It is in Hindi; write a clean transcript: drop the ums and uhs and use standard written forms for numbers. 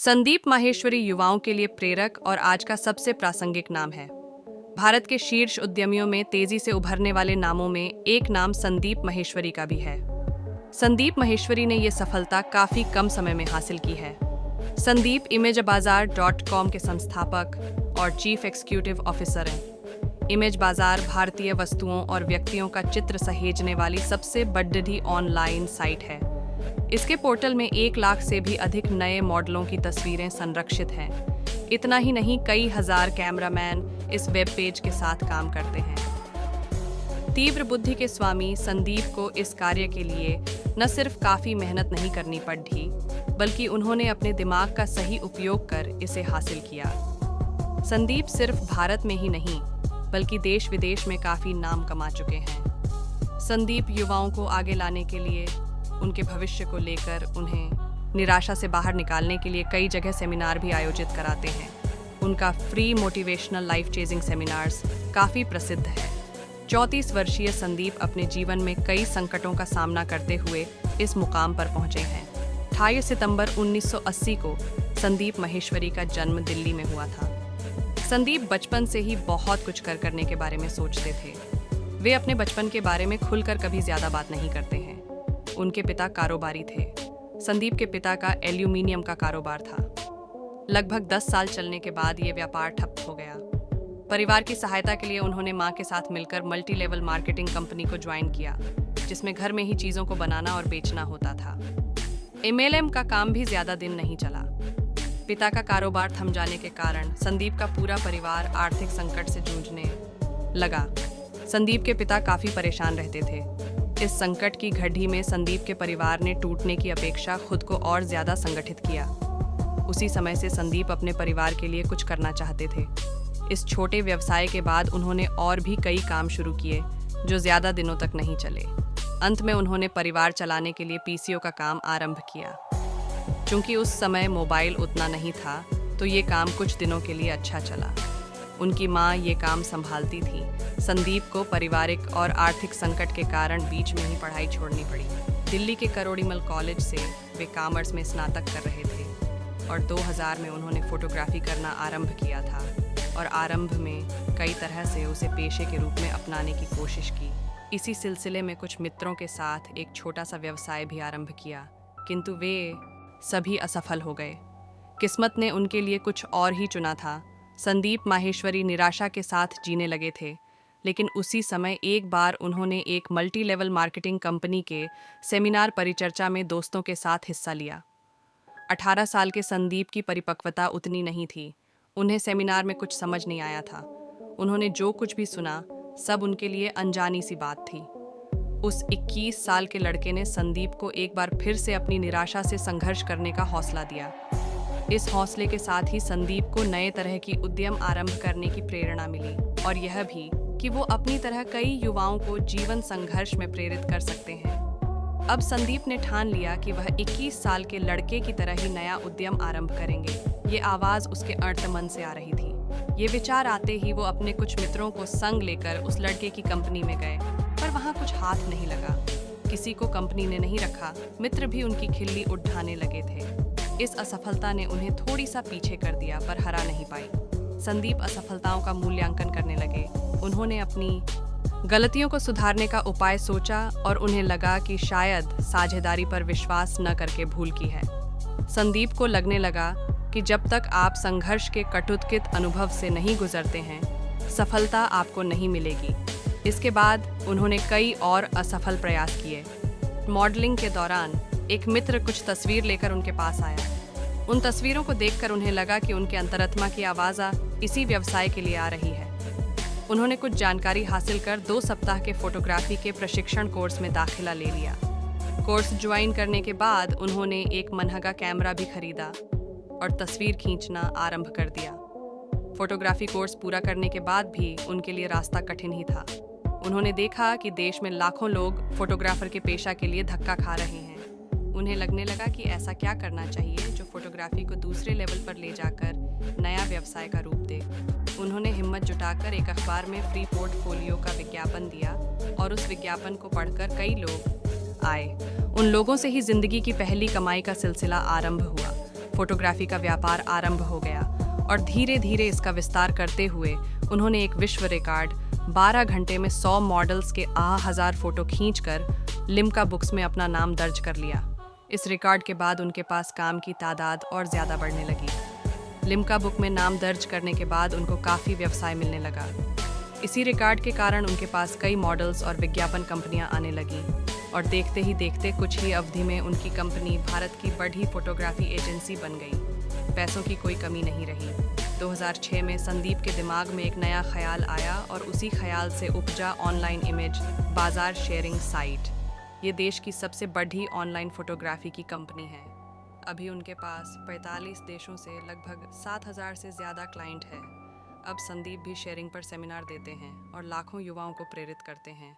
संदीप माहेश्वरी युवाओं के लिए प्रेरक और आज का सबसे प्रासंगिक नाम है। भारत के शीर्ष उद्यमियों में तेजी से उभरने वाले नामों में एक नाम संदीप माहेश्वरी का भी है। संदीप माहेश्वरी ने ये सफलता काफी कम समय में हासिल की है। संदीप imagebazaar.com के संस्थापक और चीफ एग्जीक्यूटिव ऑफिसर हैं। इमेज बाजार भारतीय वस्तुओं और व्यक्तियों का चित्र सहेजने वाली सबसे बड़ी ऑनलाइन साइट है। इसके पोर्टल में 1 लाख से भी अधिक नए मॉडलों की तस्वीरें संरक्षित हैं। इतना ही नहीं, कई हजार कैमरामैन इस वेब पेज के साथ काम करते हैं। तीव्र बुद्धि के स्वामी संदीप को इस कार्य के लिए न सिर्फ काफी मेहनत नहीं करनी पड़ी, बल्कि उन्होंने अपने दिमाग का सही उपयोग कर इसे हासिल किया। संदीप सिर्फ भारत में ही नहीं, बल्कि देश विदेश में काफी नाम कमा चुके हैं। संदीप युवाओं को आगे लाने के लिए, उनके भविष्य को लेकर उन्हें निराशा से बाहर निकालने के लिए कई जगह सेमिनार भी आयोजित कराते हैं। उनका free motivational life chasing seminars काफ़ी प्रसिद्ध है। 34 वर्षीय संदीप अपने जीवन में कई संकटों का सामना करते हुए इस मुकाम पर पहुंचे हैं। 28 सितंबर 1980 को संदीप माहेश्वरी का जन्म दिल्ली में हुआ था। संदीप बचपन से ही बहुत कुछ करने के बारे में सोचते थे। वे अपने बचपन के बारे में खुलकर कभी ज़्यादा बात नहीं करते हैं। उनके पिता कारोबारी थे। संदीप के पिता का एल्यूमीनियम का कारोबार था। लगभग 10 साल चलने के बाद ये व्यापार ठप हो गया। परिवार की सहायता के लिए उन्होंने मां के साथ मिलकर मल्टी लेवल मार्केटिंग कंपनी को ज्वाइन किया, जिसमें घर में ही चीज़ों को बनाना और बेचना होता था। एमएलएम का काम भी ज़्यादा दिन नहीं चला। पिता का कारोबार थम जाने के कारण संदीप का पूरा परिवार आर्थिक संकट से जूझने लगा। संदीप के पिता काफ़ी परेशान रहते थे। इस संकट की घड़ी में संदीप के परिवार ने टूटने की अपेक्षा खुद को और ज्यादा संगठित किया। उसी समय से संदीप अपने परिवार के लिए कुछ करना चाहते थे। इस छोटे व्यवसाय के बाद उन्होंने और भी कई काम शुरू किए, जो ज्यादा दिनों तक नहीं चले। अंत में उन्होंने परिवार चलाने के लिए पीसीओ का काम आरंभ किया। चूंकि उस समय मोबाइल उतना नहीं था, तो ये काम कुछ दिनों के लिए अच्छा चला। उनकी माँ ये काम संभालती थी। संदीप को पारिवारिक और आर्थिक संकट के कारण बीच में ही पढ़ाई छोड़नी पड़ी। दिल्ली के करोड़ीमल कॉलेज से वे कॉमर्स में स्नातक कर रहे थे और 2000 में उन्होंने फोटोग्राफी करना आरंभ किया था और आरंभ में कई तरह से उसे पेशे के रूप में अपनाने की कोशिश की। इसी सिलसिले में कुछ मित्रों के साथ एक छोटा सा व्यवसाय भी आरंभ किया, किंतु वे सभी असफल हो गए। किस्मत ने उनके लिए कुछ और ही चुना था। संदीप माहेश्वरी निराशा के साथ जीने लगे थे, लेकिन उसी समय एक बार उन्होंने एक मल्टी लेवल मार्केटिंग कंपनी के सेमिनार परिचर्चा में दोस्तों के साथ हिस्सा लिया। 18 साल के संदीप की परिपक्वता उतनी नहीं थी। उन्हें सेमिनार में कुछ समझ नहीं आया था। उन्होंने जो कुछ भी सुना, सब उनके लिए अनजानी सी बात थी। उस 21 साल के लड़के ने संदीप को एक बार फिर से अपनी निराशा से संघर्ष करने का हौसला दिया। इस हौसले के साथ ही संदीप को नए तरह की उद्यम आरंभ करने की प्रेरणा मिली, और यह भी कि वो अपनी तरह कई युवाओं को जीवन संघर्ष में प्रेरित कर सकते हैं। अब संदीप ने ठान लिया कि वह 21 साल के लड़के की तरह ही नया उद्यम आरंभ करेंगे। ये आवाज़ उसके अंतर्मन से आ रही थी। ये विचार आते ही वो अपने कुछ मित्रों को संग लेकर उस लड़के की कंपनी में गए, पर वहाँ कुछ हाथ नहीं लगा। किसी को कंपनी ने नहीं रखा। मित्र भी उनकी खिल्ली उठाने लगे थे। इस असफलता ने उन्हें थोड़ी सा पीछे कर दिया, पर हरा नहीं पाई। संदीप असफलताओं का मूल्यांकन करने लगे। उन्होंने अपनी गलतियों को सुधारने का उपाय सोचा और उन्हें लगा कि शायद साझेदारी पर विश्वास न करके भूल की है। संदीप को लगने लगा कि जब तक आप संघर्ष के कटुत्कित अनुभव से नहीं गुजरते हैं, सफलता आपको नहीं मिलेगी। इसके बाद उन्होंने कई और असफल प्रयास किए। मॉडलिंग के दौरान एक मित्र कुछ तस्वीर लेकर उनके पास आया। उन तस्वीरों को देखकर उन्हें लगा कि उनके अंतरात्मा की आवाज़ इसी व्यवसाय के लिए आ रही है। उन्होंने कुछ जानकारी हासिल कर 2 सप्ताह के फोटोग्राफी के प्रशिक्षण कोर्स में दाखिला ले लिया। कोर्स ज्वाइन करने के बाद उन्होंने एक मनहगा कैमरा भी खरीदा और तस्वीर खींचना आरंभ कर दिया। फोटोग्राफी कोर्स पूरा करने के बाद भी उनके लिए रास्ता कठिन ही था। उन्होंने देखा कि देश में लाखों लोग फोटोग्राफर के पेशा के लिए धक्का खा रहे हैं। उन्हें लगने लगा कि ऐसा क्या करना चाहिए जो फोटोग्राफी को दूसरे लेवल पर ले जाकर नया व्यवसाय का रूप दे। उन्होंने हिम्मत जुटाकर एक अखबार में फ्री पोर्टफोलियो का विज्ञापन दिया और उस विज्ञापन को पढ़कर कई लोग आए। उन लोगों से ही जिंदगी की पहली कमाई का सिलसिला आरंभ हुआ। फोटोग्राफी का व्यापार आरंभ हो गया और धीरे धीरे इसका विस्तार करते हुए उन्होंने एक विश्व रिकॉर्ड 12 घंटे में 100 मॉडल्स के 1000 फोटो खींचकर लिम्का बुक्स में अपना नाम दर्ज कर लिया। इस रिकॉर्ड के बाद उनके पास काम की तादाद और ज़्यादा बढ़ने लगी। लिम्का बुक में नाम दर्ज करने के बाद उनको काफ़ी व्यवसाय मिलने लगा। इसी रिकॉर्ड के कारण उनके पास कई मॉडल्स और विज्ञापन कंपनियां आने लगी और देखते ही देखते कुछ ही अवधि में उनकी कंपनी भारत की बड़ी फोटोग्राफी एजेंसी बन गई। पैसों की कोई कमी नहीं रही। 2006 में संदीप के दिमाग में एक नया ख्याल आया और उसी ख्याल से उपजा ऑनलाइन इमेज बाजार शेयरिंग साइट। ये देश की सबसे बड़ी ऑनलाइन फोटोग्राफी की कंपनी है। अभी उनके पास 45 देशों से लगभग 7000 से ज़्यादा क्लाइंट है। अब संदीप भी शेयरिंग पर सेमिनार देते हैं और लाखों युवाओं को प्रेरित करते हैं।